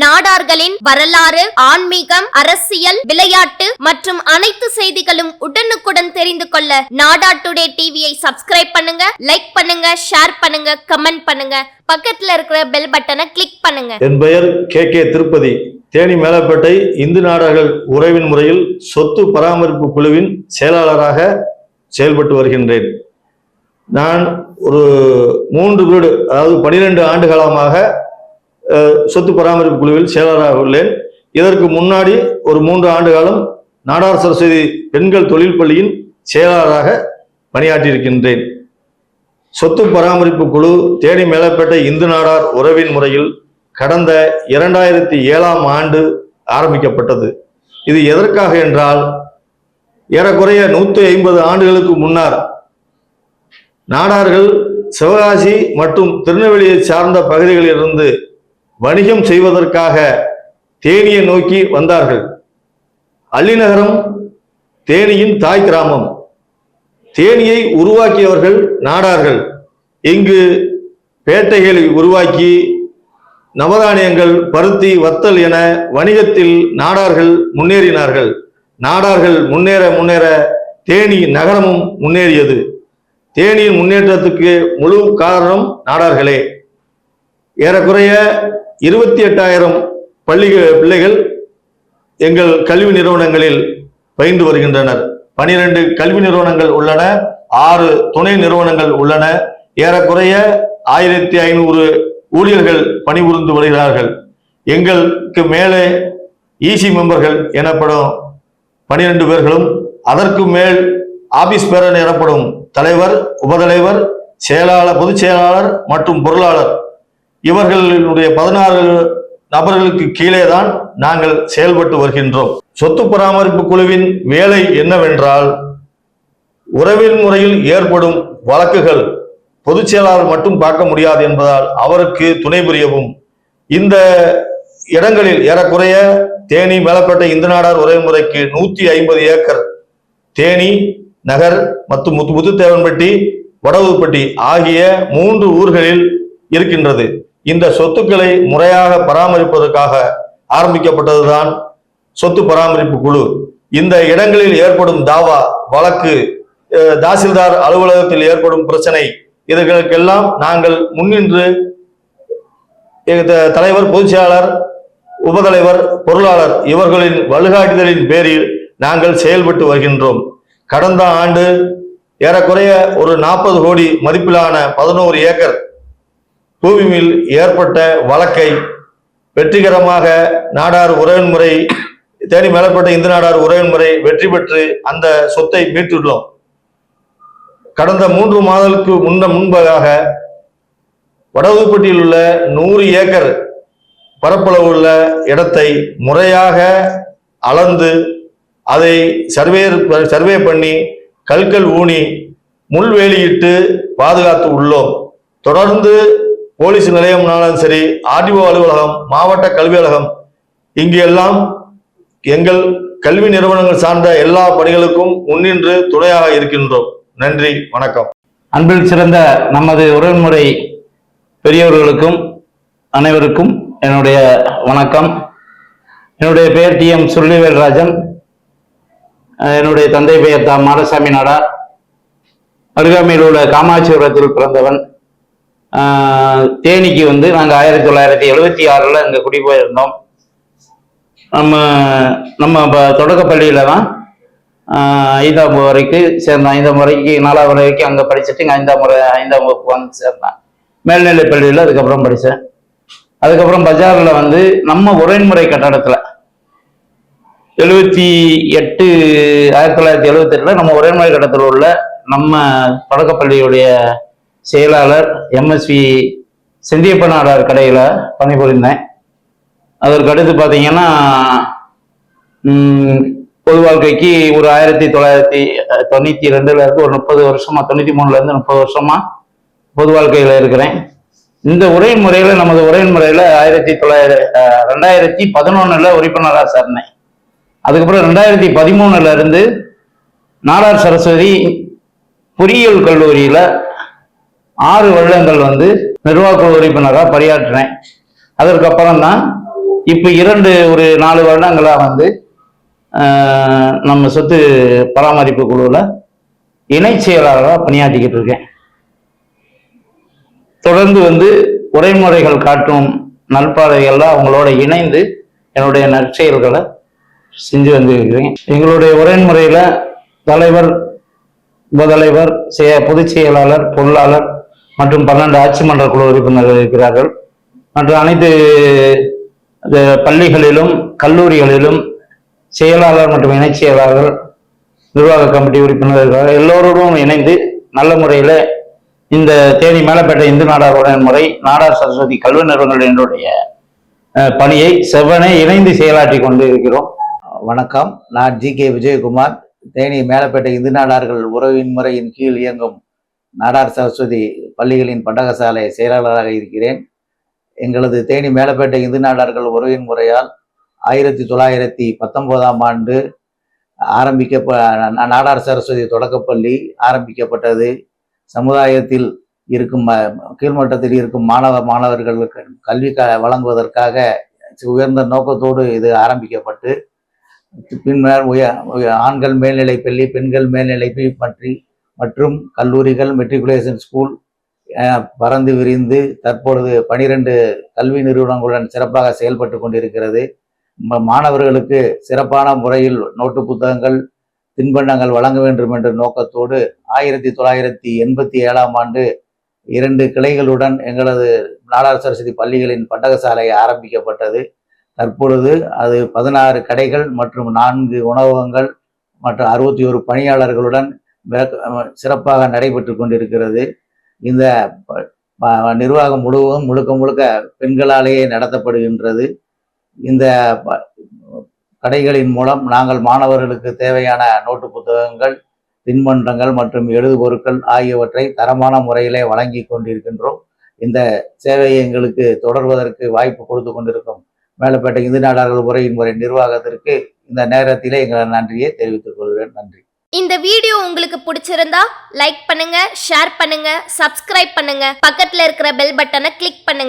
நாடார்களின் வரலாறு, ஆன்மீகம், அரசியல், விளையாட்டு மற்றும் அனைத்து செய்திகளும் உடனுக்குடன் தெரிந்து கொள்ள நாடா டுடே டிவியை சப்ஸ்கிரைப் பண்ணுங்க, லைக் பண்ணுங்க, ஷேர் பண்ணுங்க, கமெண்ட் பண்ணுங்க, பக்கத்துல இருக்கிற பெல் பட்டனை கிளிக் பண்ணுங்க. என் பெயர் கே திருப்பதி. தேனி மேலப்பேட்டை இந்து நாடார்கள் உறவின் முறையில் சொத்து பராமரிப்பு குழுவின் செயலாளராக செயல்பட்டு வருகின்றேன். நான் ஒரு 3 வீடு, அதாவது 12 ஆண்டு காலமாக சொத்து பராமரிப்பு குழுவில் செயலாளராக உள்ளேன். இதற்கு முன்னாடி ஒரு 3 ஆண்டு காலம் நாடார் சரஸ்வதி பெண்கள் தொழில் பள்ளியின் செயலாளராக பணியாற்றியிருக்கின்றேன். சொத்து பராமரிப்பு குழு தேனி மேலப்பேட்டை இந்து நாடார் உறவின் முறையில் கடந்த 2007ஆம் ஆண்டு ஆரம்பிக்கப்பட்டது. இது எதற்காக என்றால், ஏறக்குறைய 150 ஆண்டுகளுக்கு முன்னர் நாடார்கள் சிவகாசி மற்றும் திருநெல்வேலியை சார்ந்த பகுதிகளிலிருந்து வணிகம் செய்வதற்காக தேனியை நோக்கி வந்தார்கள். அள்ளிநகரம் தேனியின் தாய் கிராமம். தேனியை உருவாக்கியவர்கள் நாடார்கள். இங்கு பேட்டைகளை உருவாக்கி நவதானியங்கள், பருத்தி, வத்தல் என வணிகத்தில் நாடார்கள் முன்னேறினார்கள். நாடார்கள் முன்னேற முன்னேற தேனி நகரமும் முன்னேறியது. தேனியின் முன்னேற்றத்துக்கு முழு காரணம் நாடார்களே. ஏறக்குறைய 28,000 பிள்ளைகள் எங்கள் கல்வி நிறுவனங்களில் பயின்று வருகின்றனர். 12 கல்வி நிறுவனங்கள் உள்ளன, 6 துணை நிறுவனங்கள் உள்ளன. ஏறக்குறைய 1500 ஊழியர்கள் பணிபுரிந்து வருகிறார்கள். எங்களுக்கு மேலே ஈசி மெம்பர்கள் எனப்படும் 12 பேர்களும், அதற்கு மேல் ஆபீஸ் பேரன் எனப்படும் தலைவர், உபதலைவர், செயலாளர், பொதுச் செயலாளர் மற்றும் பொருளாளர், இவர்களுடைய 16 நபர்களுக்கு கீழே தான் நாங்கள் செயல்பட்டு வருகின்றோம். சொத்து பராமரிப்பு குழுவின் வேலை என்னவென்றால், உறவின் முறையில் ஏற்படும் வழக்குகள் பொதுச் செயலாளர் மட்டும் பார்க்க முடியாது என்பதால் அவருக்கு துணை புரியவும், இந்த இடங்களில் ஏறக்குறைய தேனி மேலப்பேட்டை இந்து நாடார் உறவு முறைக்கு 150 ஏக்கர் தேனி நகர் மற்றும் முத்துத்தேவன்பட்டி, வடவுப்பட்டி ஆகிய 3 ஊர்களில் இருக்கின்றது. இந்த சொத்துக்களை முறையாக பராமரிப்பதற்காக ஆரம்பிக்கப்பட்டதுதான் சொத்து பராமரிப்பு குழு. இந்த இடங்களில் ஏற்படும் தாவா வழக்கு, தாசில்தார் அலுவலகத்தில் ஏற்படும் பிரச்சனை, இதற்கெல்லாம் நாங்கள் முன்னின்று தலைவர், பொதுச் செயலாளர், உபதலைவர், பொருளாளர் இவர்களின் வழிகாட்டுதலின் பேரில் நாங்கள் செயல்பட்டு வருகின்றோம். கடந்த ஆண்டு ஏறக்குறைய ஒரு 40 கோடி மதிப்பிலான 11 ஏக்கர் பூமியில் ஏற்பட்ட வழக்கை வெற்றிகரமாக நாடார் உறவின் முறை, தேனி மேலப்பட்ட இந்து நாடார் உறவின் முறை வெற்றி பெற்று அந்த சொத்தை மீட்டுள்ளோம். கடந்த 3 மாதங்களுக்கு முன்பாக வடவுப்பட்டியில் உள்ள 100 ஏக்கர் பரப்பளவு உள்ள இடத்தை முறையாக அளந்து அதை சர்வே பண்ணி கல்கள் ஊனி முள்வேலியிட்டு பாதுகாத்து உள்ளோம். தொடர்ந்து போலீஸ் நிலையம்னாலும் சரி, ஆர்டிஓ அலுவலகம், மாவட்ட கல்வி அலுவலகம், இங்கு எல்லாம் எங்கள் கல்வி நிறுவனங்கள் சார்ந்த எல்லா பணிகளுக்கும் முன்னின்று துணையாக இருக்கின்றோம். நன்றி, வணக்கம். அன்பில் சிறந்த நமது உறவுமுறை பெரியவர்களுக்கும் அனைவருக்கும் என்னுடைய வணக்கம். என்னுடைய பெயர் TM சுருளிவேல்ராஜன். என்னுடைய தந்தை பெயர் மாடசாமி நாடார். அருகாமையில் உள்ள காமாட்சிபுரத்தில் பிறந்தவன். தேனிக்கு நாங்கள் 1976 இங்கே குடிபோயிருந்தோம். நம்ம தொடக்கப்பள்ளியில தான் 5ஆம் வரைக்கும் சேர்ந்தேன். 5ஆம் வரைக்கும் 4ஆம் வரைக்கும் அங்கே படிச்சுட்டு இங்கே 5ஆம் வகுப்பு வந்து சேர்ந்தேன். மேல்நிலை பள்ளியில் அதுக்கப்புறம் படித்தேன். அதுக்கப்புறம் பஜாரில் நம்ம உறவின்முறை கட்டடத்தில் 1978 நம்ம உறவின்முறை கட்டடத்தில் உள்ள நம்ம தொடக்கப்பள்ளியுடைய செயலாளர் MSV செந்தியப்ப நாடார் கடையில் பணிபுரிந்தேன். அதற்கு அடுத்து பார்த்தீங்கன்னா பொது வாழ்க்கைக்கு ஒரு 1992 ஒரு 30 வருஷமா, 93 30 வருஷமா பொது வாழ்க்கையில் இருக்கிறேன். இந்த உறவின் முறையில், நமது உறவின் முறையில் 2011 உறுப்பினராக சேர்ந்தேன். அதுக்கப்புறம் 2013 நாடார் சரஸ்வதி பொறியியல் கல்லூரியில் 6 வருடங்கள் நிர்வாக உறுப்பினராக பணியாற்றினேன். அதற்கப்புறம் தான் இப்போ ஒரு 4 வருடங்களா நம்ம சொத்து பராமரிப்பு குழுவில் இணை செயலாளராக பணியாற்றிக்கிட்டு இருக்கேன். தொடர்ந்து உரைமுறைகள் காட்டும் நல்பாதைகள்லாம் அவங்களோட இணைந்து என்னுடைய நற்செயல்களை செஞ்சு வந்திருக்கிறேன். எங்களுடைய உரைமுறையில தலைவர், உபதலைவர், பொதுச் செயலாளர், பொருளாளர் மற்றும் 12 ஆட்சி மன்ற குழு உறுப்பினர்கள் இருக்கிறார்கள். மற்றும் அனைத்து பள்ளிகளிலும் கல்லூரிகளிலும் செயலாளர் மற்றும் இணை செயலாளர், நிர்வாக கமிட்டி உறுப்பினர்கள் எல்லோரோடும் இணைந்து நல்ல முறையில இந்த தேனி மேலப்பேட்டை இந்து நாடார் உரைமுறை, நாடார் சரஸ்வதி கல்வி நிறுவனங்களுடைய பணியை செவ்வனே இணைந்து செயலாற்றி கொண்டு இருக்கிறோம். வணக்கம், நான் GK விஜயகுமார். தேனி மேலப்பேட்டை இந்து நாடார்கள் உறவின் முறையின் கீழ் இயங்கும் நாடார் சரஸ்வதி பள்ளிகளின் பண்டகசாலை செயலாளராக இருக்கிறேன். எங்களது தேனி மேலப்பேட்டை இந்து நாடார்கள் உறவின் முறையால் 1919ஆம் ஆண்டு நாடார் சரஸ்வதி தொடக்கப்பள்ளி ஆரம்பிக்கப்பட்டது. சமுதாயத்தில் இருக்கும் கீழ்மட்டத்தில் இருக்கும் மாணவர்களுக்கு கல்வி வழங்குவதற்காக உயர்ந்த நோக்கத்தோடு இது ஆரம்பிக்கப்பட்டு பின்னர் ஆண்கள் மேல்நிலை பள்ளி, பெண்கள் மேல்நிலை பற்றி மற்றும் கல்லூரிகள், மெட்ரிகுலேஷன் ஸ்கூல் பறந்து விரிந்து தற்பொழுது 12 கல்வி நிறுவனங்களுடன் சிறப்பாக செயல்பட்டு கொண்டிருக்கிறது. மாணவர்களுக்கு சிறப்பான முறையில் நோட்டு புத்தகங்கள், தின்பண்டங்கள் வழங்க வேண்டும் என்ற நோக்கத்தோடு 1987ஆம் ஆண்டு 2 கிளைகளுடன் எங்களது நாடார் சரஸ்வதி பள்ளிகளின் பண்டகசாலை ஆரம்பிக்கப்பட்டது. தற்பொழுது அது 16 கடைகள் மற்றும் 4 உணவகங்கள் மற்றும் 61 பணியாளர்களுடன் சிறப்பாக நடைபெற்று கொண்டிருக்கிறது. இந்த நிர்வாகம் முழுக்க பெண்களாலேயே நடத்தப்படுகின்றது. இந்த கடைகளின் மூலம் நாங்கள் மாணவர்களுக்கு தேவையான நோட்டு புத்தகங்கள், தின்பண்டங்கள் மற்றும் எழுதுபொருட்கள் ஆகியவற்றை தரமான முறையிலே வழங்கி கொண்டிருக்கின்றோம். இந்த சேவையை எங்களுக்கு தொடர்வதற்கு வாய்ப்பு கொடுத்து கொண்டிருக்கும் மேலப்பேட்டை இந்து நாடார்கள் உரையின் முறை நிர்வாகத்திற்கு இந்த நேரத்திலே எங்கள் நன்றியை தெரிவித்துக் கொள்கிறேன். நன்றி. இந்த வீடியோ உங்களுக்கு பிடிச்சிருந்தா லைக் பண்ணுங்க, ஷேர் பண்ணுங்க, சப்ஸ்கிரைப் பண்ணுங்க, பக்கத்துல இருக்கிற பெல் பட்டனை கிளிக் பண்ணுங்க.